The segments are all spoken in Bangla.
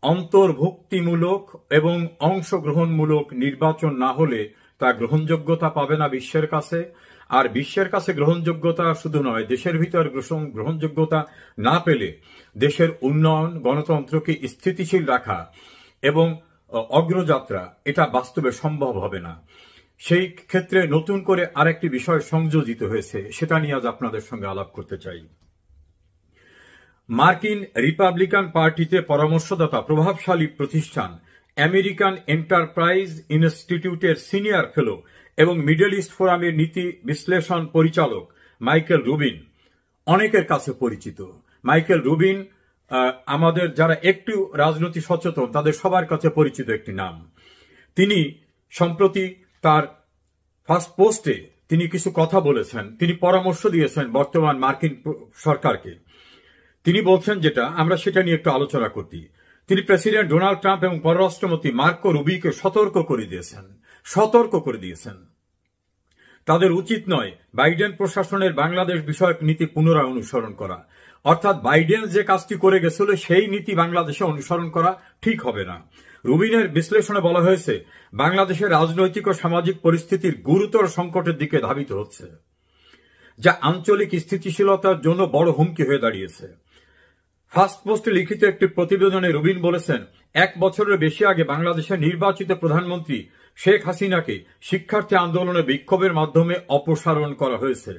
অন্তর্ভুক্তিমূলক এবং অংশগ্রহণমূলক নির্বাচন না হলে তা গ্রহণযোগ্যতা পাবে না বিশ্বের কাছে। আর বিশ্বের কাছে গ্রহণযোগ্যতা শুধু নয়, দেশের ভিতর গ্রহণযোগ্যতা না পেলে দেশের উন্নয়ন, গণতন্ত্রকে স্থিতিশীল রাখা এবং অগ্রযাত্রা এটা বাস্তবে সম্ভব হবে না। সেই ক্ষেত্রে নতুন করে আরেকটি বিষয় সংযোজিত হয়েছে, সেটা নিয়ে আজ আপনাদের সঙ্গে আলাপ করতে চাই। মার্কিন রিপাবলিকান পার্টিতে পরামর্শদাতা প্রভাবশালী প্রতিষ্ঠান আমেরিকান এন্টারপ্রাইজ ইনস্টিটিউটের সিনিয়র ফেলো এবং মিডল ইস্ট ফোরামের নীতি বিশ্লেষণ পরিচালক মাইকেল রুবিন অনেকের কাছে পরিচিত। মাইকেল রুবিন আমাদের যারা একটু রাজনৈতিক সচেতন তাদের সবার কাছে পরিচিত একটি নাম। তিনি সম্প্রতি তার ফার্স্ট পোস্টে তিনি কিছু কথা বলেছেন, তিনি পরামর্শ দিয়েছেন বর্তমান মার্কিন সরকারকে। তিনি বলছেন যেটা, আমরা সেটা নিয়ে একটু আলোচনা করছি। তিনি প্রেসিডেন্ট ডোনাল্ড ট্রাম্প এবং পররাষ্ট্রমন্ত্রী মার্কো রুবিকে সতর্ক করে দিয়েছেন তাদের উচিত নয় বাইডেন প্রশাসনের বাংলাদেশ বিষয়ক নীতি পুনরায় অনুসরণ করা। অর্থাৎ বাইডেন যে কাজটি করে গেছিল সেই নীতি বাংলাদেশে অনুসরণ করা ঠিক হবে না। রুবিনের বিশ্লেষণে বলা হয়েছে বাংলাদেশের রাজনৈতিক ও সামাজিক পরিস্থিতির গুরুতর সংকটের দিকে ধাবিত হচ্ছে, যা আঞ্চলিক স্থিতিশীলতার জন্য বড় হুমকি হয়ে দাঁড়িয়েছে। ফার্স্ট পোস্টে লিখিত একটি প্রতিবেদনে রুবিন বলেছেন, 1 বছরের বেশি আগে বাংলাদেশের নির্বাচিত প্রধানমন্ত্রী শেখ হাসিনাকে শিক্ষার্থী আন্দোলনে বিক্ষোভের মাধ্যমে অপসারণ করা হয়েছে।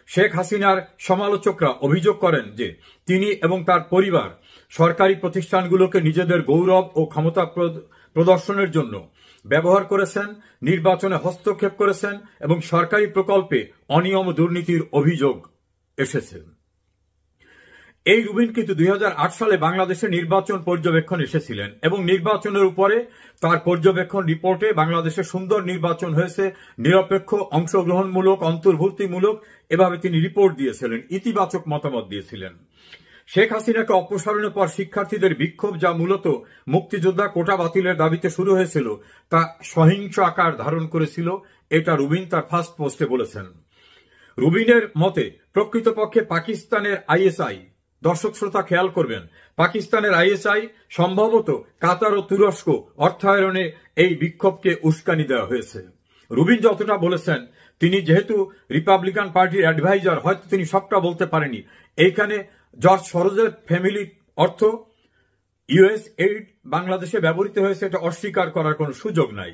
শেখ হাসিনার সমালোচকরা অভিযোগ করেন যে তিনি এবং তার পরিবার সরকারি প্রতিষ্ঠানগুলোকে নিজেদের গৌরব ও ক্ষমতা প্রদর্শনের জন্য ব্যবহার করেছেন, নির্বাচনে হস্তক্ষেপ করেছেন এবং সরকারি প্রকল্পে অনিয়ম দুর্নীতির অভিযোগ এসেছে। এই রুবিন কিন্তু 2008 সালে বাংলাদেশের নির্বাচন পর্যবেক্ষণ এসেছিলেন এবং নির্বাচনের উপরে তার পর্যবেক্ষণ রিপোর্টে বাংলাদেশে সুন্দর নির্বাচন হয়েছে, নিরপেক্ষ, অংশগ্রহণমূলক, অন্তর্ভুক্তিমূলক, এভাবে তিনি রিপোর্ট দিয়েছিলেন, ইতিবাচক মতামত দিয়েছিলেন। শেখ হাসিনাকে অপসারণের পর শিক্ষার্থীদের বিক্ষোভ, যা মূলত মুক্তিযোদ্ধা কোটা বাতিলের দাবিতে শুরু হয়েছিল, তা সহিংস আকার ধারণ করেছিল, এটা রুবিন তার ফার্স্ট পোস্টে বলেছেন। রুবিনের মতে প্রকৃতপক্ষে পাকিস্তানের আইএসআই, দর্শক শ্রোতা খেয়াল করবেন, পাকিস্তানের আইএসআই সম্ভবত কাতার ও তুরস্ক অর্থায়নে এই বিক্ষোভকে উস্কানি দেওয়া হয়েছে। রুবিন যতটা বলেছেন, তিনি যেহেতু রিপাবলিকান পার্টির অ্যাডভাইজার, হয়তো তিনি সবটা বলতে পারেনি। এইখানে জর্জ সরোজের ফ্যামিলি অর্থ ইউএস এইড বাংলাদেশে ব্যবহৃত হয়েছে, এটা অস্বীকার করার কোনো সুযোগ নাই।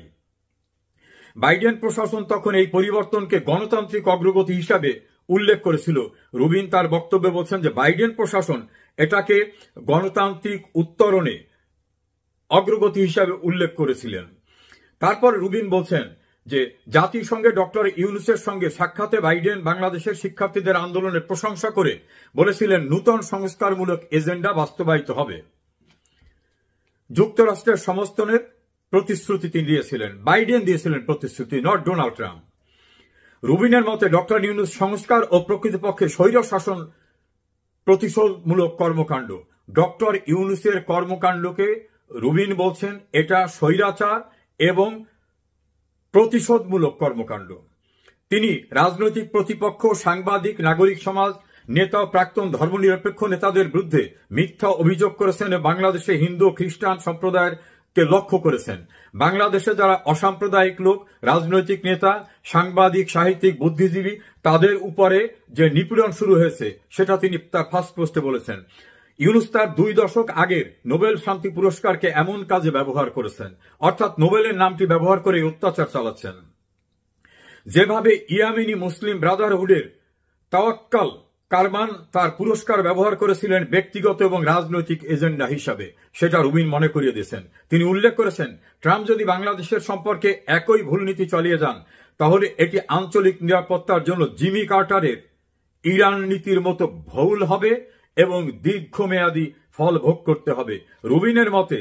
বাইডেন প্রশাসন তখন এই পরিবর্তনকে গণতান্ত্রিক অগ্রগতি হিসাবে উল্লেখ করেছিল। রুবিন তার বক্তব্যে বলছেন যে বাইডেন প্রশাসন এটাকে গণতান্ত্রিক উত্তরণে অগ্রগতি হিসাবে উল্লেখ করেছিলেন। তারপর রুবিন বলছেন যে জাতিসংঘে ডক্টর ইউনূসের সঙ্গে সাক্ষাতে বাইডেন বাংলাদেশের শিক্ষার্থীদের আন্দোলনের প্রশংসা করে বলেছিলেন নূতন সংস্কারমূলক এজেন্ডা বাস্তবায়িত হবে। যুক্তরাষ্ট্রের সমর্থনের প্রতিশ্রুতি তিনি দিয়েছিলেন, বাইডেন দিয়েছিলেন প্রতিশ্রুতি, নট ডোনাল্ড ট্রাম্প। রুবিনের মতে ডক্টর ইউনূস সংস্কার ও প্রকৃতপক্ষে স্বৈর শাসন প্রতিশোধমূলক কর্মকাণ্ড। ডক্টর ইউনূসের কর্মকাণ্ডকে রুবিন বলছেন এটা স্বৈরাচার এবং প্রতিশোধমূলক কর্মকাণ্ড। তিনি রাজনৈতিক প্রতিপক্ষ, সাংবাদিক, নাগরিক সমাজ নেতা ও প্রাক্তন ধর্মনিরপেক্ষ নেতাদের বিরুদ্ধে মিথ্যা অভিযোগ করেছেন এবং বাংলাদেশে হিন্দু ও খ্রিস্টান সম্প্রদায়কে লক্ষ্য করেছেন। বাংলাদেশে যারা অসাম্প্রদায়িক লোক, রাজনৈতিক নেতা, সাংবাদিক, সাহিত্যিক, বুদ্ধিজীবী, তাদের উপরে যে নিপীড়ন শুরু হয়েছে সেটা তিনি তার ফার্স্ট পোস্টে বলেছেন। ইউনূস তার 2 দশক আগের নোবেল শান্তি পুরস্কারকে এমন কাজে ব্যবহার করেছেন, অর্থাৎ নোবেলের নামটি ব্যবহার করে অত্যাচার চালাচ্ছেন। যেভাবে ইয়ামেনি মুসলিম ব্রাদারহুডের তাওয়াক্কাল কারমান তার পুরস্কার ব্যবহার করেছিলেন ব্যক্তিগত এবং রাজনৈতিক এজেন্ডা হিসাবে, সেটা রুবিন মনে করিয়ে দিয়েছেন। তিনি উল্লেখ করেছেন ট্রাম্প যদি বাংলাদেশের সম্পর্কে একই ভুল নীতি চালিয়ে যান তাহলে এটি আঞ্চলিক নিরাপত্তার জন্য জিমি কার্টারের ইরান নীতির মতো ভুল হবে এবং দীর্ঘমেয়াদী ফল ভোগ করতে হবে। রুবিনের মতে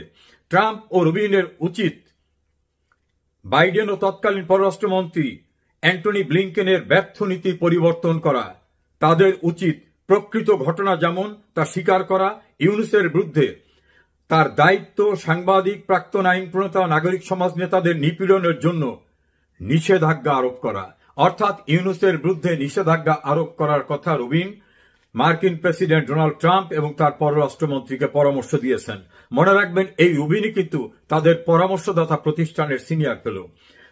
ট্রাম্প ও রুবিনের উচিত বাইডেন ও তৎকালীন পররাষ্ট্রমন্ত্রী অ্যান্টনি ব্লিংকেনের ব্যর্থ নীতি পরিবর্তন করা। তাদের উচিত প্রকৃত ঘটনা যেমন তা স্বীকার করা, ইউনূসের বিরুদ্ধে তার দায়িত্ব, সাংবাদিক, প্রাক্তন আইন প্রণেতা, নাগরিক সমাজ নেতাদের নিপীড়নের জন্য নিষেধাজ্ঞা আরোপ করা। অর্থাৎ ইউনূসের বিরুদ্ধে নিষেধাজ্ঞা আরোপ করার কথা রুবিন মার্কিন প্রেসিডেন্ট ডোনাল্ড ট্রাম্প এবং তার পররাষ্ট্রমন্ত্রীকে পরামর্শ দিয়েছেন। মনে রাখবেন, এই রুবিনই কিন্তু তাদের পরামর্শদাতা প্রতিষ্ঠানের সিনিয়র ফেলো।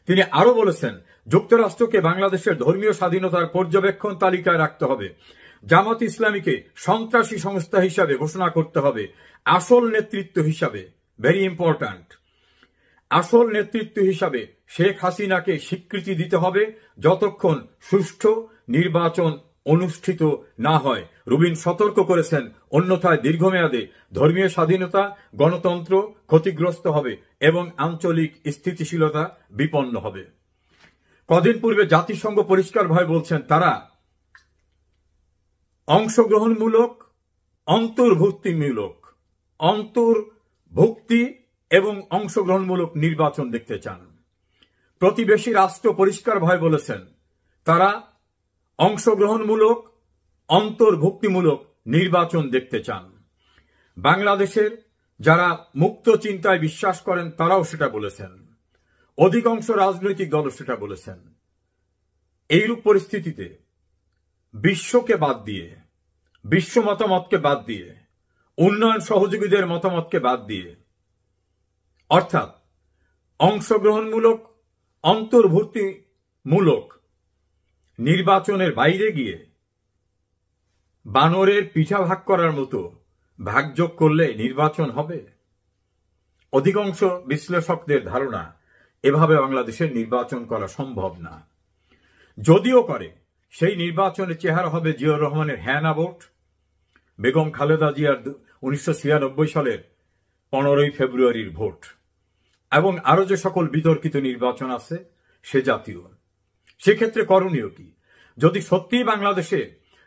তিনি আরো বলেছেন, যুক্তরাষ্ট্রকে বাংলাদেশের ধর্মীয় স্বাধীনতার পর্যবেক্ষণ তালিকায় রাখতে হবে, জামাত ইসলামীকে সন্ত্রাসী সংস্থা হিসাবে ঘোষণা করতে হবে, আসল নেতৃত্ব হিসাবে, ভেরি ইম্পর্ট্যান্ট, আসল নেতৃত্ব হিসাবে শেখ হাসিনাকে স্বীকৃতি দিতে হবে যতক্ষণ সুষ্ঠু নির্বাচন অনুষ্ঠিত না হয়। রুবিন সতর্ক করেছেন, অন্যথায় দীর্ঘমেয়াদে ধর্মীয় স্বাধীনতা, গণতন্ত্র ক্ষতিগ্রস্ত হবে এবং আঞ্চলিক স্থিতিশীলতা বিপন্ন হবে। কদিন পূর্বে জাতিসংঘ পরিষ্কারভাবে বলছেন, তারা অংশগ্রহণমূলক, অন্তর্ভুক্তি এবং অংশগ্রহণমূলক নির্বাচন দেখতে চান। প্রতিবেশী রাষ্ট্র পরিষ্কারভাবে বলেছেন, তারা অংশগ্রহণমূলক, অন্তর্ভুক্তিমূলক নির্বাচন দেখতে চান। বাংলাদেশের যারা মুক্ত চিন্তায় বিশ্বাস করেন তারাও সেটা বলেছেন, অধিকাংশ রাজনৈতিক দলও সেটা বলেছেন। এইরূপ পরিস্থিতিতে বিশ্বকে বাদ দিয়ে, বিশ্ব মতামতকে বাদ দিয়ে, উন্নয়ন সহযোগীদের মতামতকে বাদ দিয়ে, অর্থাৎ অংশগ্রহণমূলক, অন্তর্ভুক্তিমূলক নির্বাচনের বাইরে গিয়ে বানরের পিঠা ভাগ করার মতো ভাগযোগ করলে নির্বাচন হবে? অধিকাংশ বিশ্লেষকদের ধারণা, এভাবে বাংলাদেশের নির্বাচন করা সম্ভব না। যদিও করে, সেই নির্বাচনের চেহারা হবে জিয়াউর রহমানের হ্যানা ভোট, বেগম খালেদা জিয়ার 1996 সালের 15 ফেব্রুয়ারির ভোট, এবং আরো যে সকল বিতর্কিত নির্বাচন আছে সে জাতীয়। সেক্ষেত্রে করণীয় কি? যদি সত্যিই বাংলাদেশে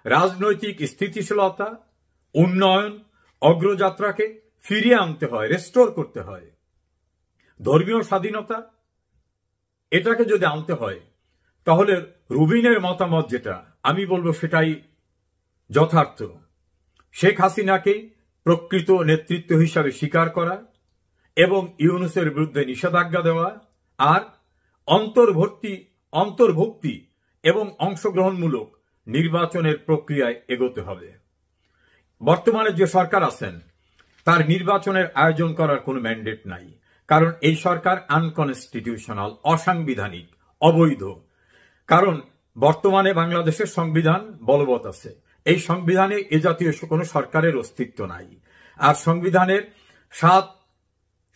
রাজনৈতিক স্থিতিশীলতা, উন্নয়ন, অগ্রযাত্রাকে ফিরিয়ে আনতে হয়, রেস্টোর করতে হয়, ধর্মীয় স্বাধীনতা এটাকে যদি আনতে হয়, তাহলে রুবিনের মতামত যেটা, আমি বলবো সেটাই যথার্থ। শেখ হাসিনাকে প্রকৃত নেতৃত্ব হিসাবে স্বীকার করা এবং ইউনূসের বিরুদ্ধে নিষেধাজ্ঞা দেওয়া, আর অন্তর্ভুক্তি এবং অংশগ্রহণমূলক নির্বাচনের প্রক্রিয়ায় এগোতে হবে। বর্তমানে যে সরকার আছেন তার নির্বাচনের আয়োজন করার কোনো ম্যান্ডেট নাই, কারণ এই সরকার আনকনস্টিটিউশনাল, অসাংবিধানিক, অবৈধ। কারণ বর্তমানে বাংলাদেশের সংবিধান বলবৎ আছে, এই সংবিধানে এ জাতীয় কোনো সরকারের অস্তিত্ব নাই। আর সংবিধানের 7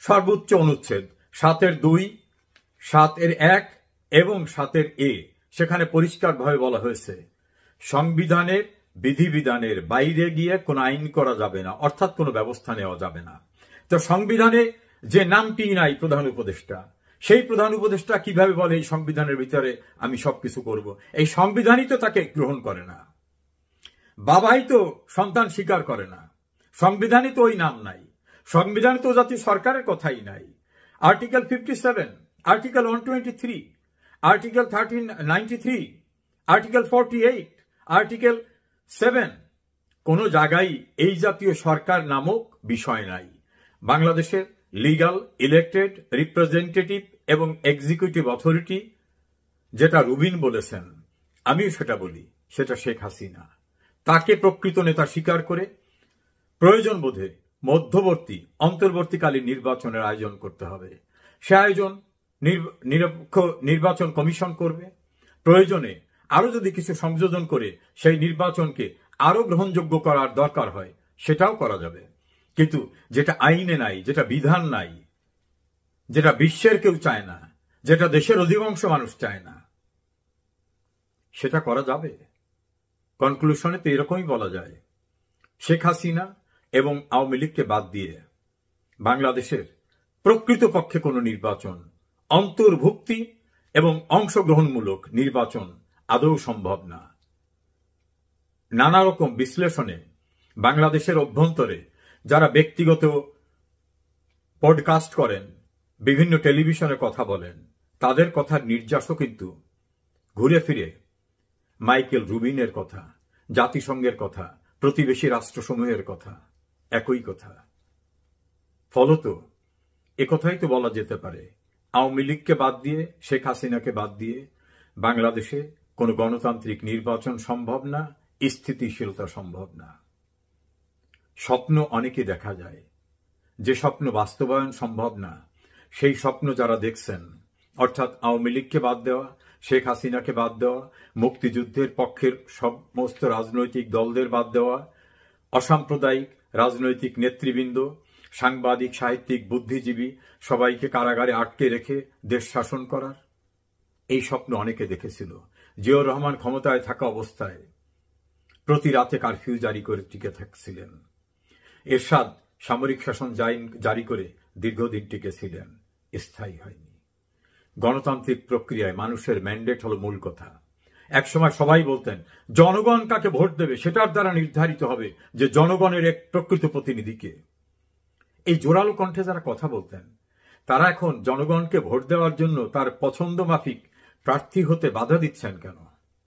সর্বোচ্চ অনুচ্ছেদ, 7-2, 7-1 এবং 7-A, সেখানে পরিষ্কারভাবে বলা হয়েছে সংবিধানের বিধিবিধানের বাইরে গিয়ে কোনো আইন করা যাবে না, অর্থাৎ কোনো ব্যবস্থা নেওয়া যাবে না। তো সংবিধানে যে নামটি নাই প্রধান উপদেষ্টা, সেই প্রধান উপদেষ্টা কিভাবে বলে এই সংবিধানের ভিতরে আমি সবকিছু করব? এই সংবিধানই তো তাকে গ্রহণ করে না, বাবাই তো সন্তান স্বীকার করে না, সংবিধানই তো ওই নাম নাই, সংবিধানে তো জাতীয় সরকারের কথাই নাই। Article 57, article 123, article 1393, article 48, article 7, কোন জায়গায় এই জাতীয় সরকার নামক বিষয় নাই। বাংলাদেশের লিগাল, ইলেক্টেড, রিপ্রেজেন্টেটিভ এবং এক্সিকিউটিভ অথরিটি, যেটা রুবিন বলেছেন, আমিও সেটা বলি, সেটা শেখ হাসিনা। তাকে প্রকৃত নেতা স্বীকার করে প্রয়োজন বোধে মধ্যবর্তী, অন্তর্বর্তীকালীন নির্বাচনের আয়োজন করতে হবে। সে আয়োজন নিরপেক্ষ নির্বাচন কমিশন করবে। প্রয়োজনে আরো যদি কিছু সংযোজন করে সেই নির্বাচনকে আরো গ্রহণযোগ্য করার দরকার হয়, সেটাও করা যাবে। কিন্তু যেটা আইনে নাই, যেটা বিধান নাই, যেটা বিশ্বের কেউ চায় না, যেটা দেশের অধিকাংশ মানুষ চায় না, সেটা করা যাবে? কনক্লুশনে তো এরকমই বলা যায়, শেখ হাসিনা এবং আওয়ামী লীগকে বাদ দিয়ে বাংলাদেশের প্রকৃতপক্ষে কোনো নির্বাচন, অন্তর্ভুক্তি এবং অংশগ্রহণমূলক নির্বাচন আদৌ সম্ভব না। নানা রকম বিশ্লেষণে বাংলাদেশের অভ্যন্তরে যারা ব্যক্তিগত পডকাস্ট করেন, বিভিন্ন টেলিভিশনে কথা বলেন, তাদের কথার নির্যাসও কিন্তু ঘুরে ফিরে মাইকেল রুবিনের কথা, জাতিসংঘের কথা, প্রতিবেশী রাষ্ট্রসমূহের কথা, একই কথা। ফলত একথাই তো বলা যেতে পারে, আওয়ামী লীগকে বাদ দিয়ে, শেখ হাসিনাকে বাদ দিয়ে বাংলাদেশে কোনো গণতান্ত্রিক নির্বাচন সম্ভব না, স্থিতিশীলতা সম্ভব না। স্বপ্ন অনেকে দেখা যায়, যে স্বপ্ন বাস্তবায়ন সম্ভব না সেই স্বপ্ন যারা দেখছেন, অর্থাৎ আওয়ামী লীগকে বাদ দেওয়া, শেখ হাসিনাকে বাদ দেওয়া, মুক্তিযুদ্ধের পক্ষের সমস্ত রাজনৈতিক দলদের বাদ দেওয়া, অসাম্প্রদায়িক রাজনৈতিক নেতৃবৃন্দ, সাংবাদিক, সাহিত্যিক, বুদ্ধিজীবী সবাইকে কারাগারে আটকে রেখে দেশ শাসন করার এই স্বপ্ন অনেকে দেখেছিল। জিয়াউর রহমান ক্ষমতায় থাকা অবস্থায় প্রতি রাতে কারফিউ জারি করে টিকে থাকছিলেন। এরশাদ সামরিক শাসন জারি করে দীর্ঘদিন টিকেছিলেন, স্থায়ী হয়নি। গণতান্ত্রিক প্রক্রিয়ায় মানুষের ম্যান্ডেট হলো মূল কথা। একসময় সবাই বলতেন জনগণ কাকে ভোট দেবে সেটার দ্বারা নির্ধারিত হবে যে জনগণের এক প্রকৃত প্রতিনিধিকে। এই জোরালো কণ্ঠে যারা কথা বলতেন তারা এখন জনগণকে ভোট দেওয়ার জন্য তার পছন্দ মাফিক প্রার্থী হতে বাধা দিচ্ছেন কেন?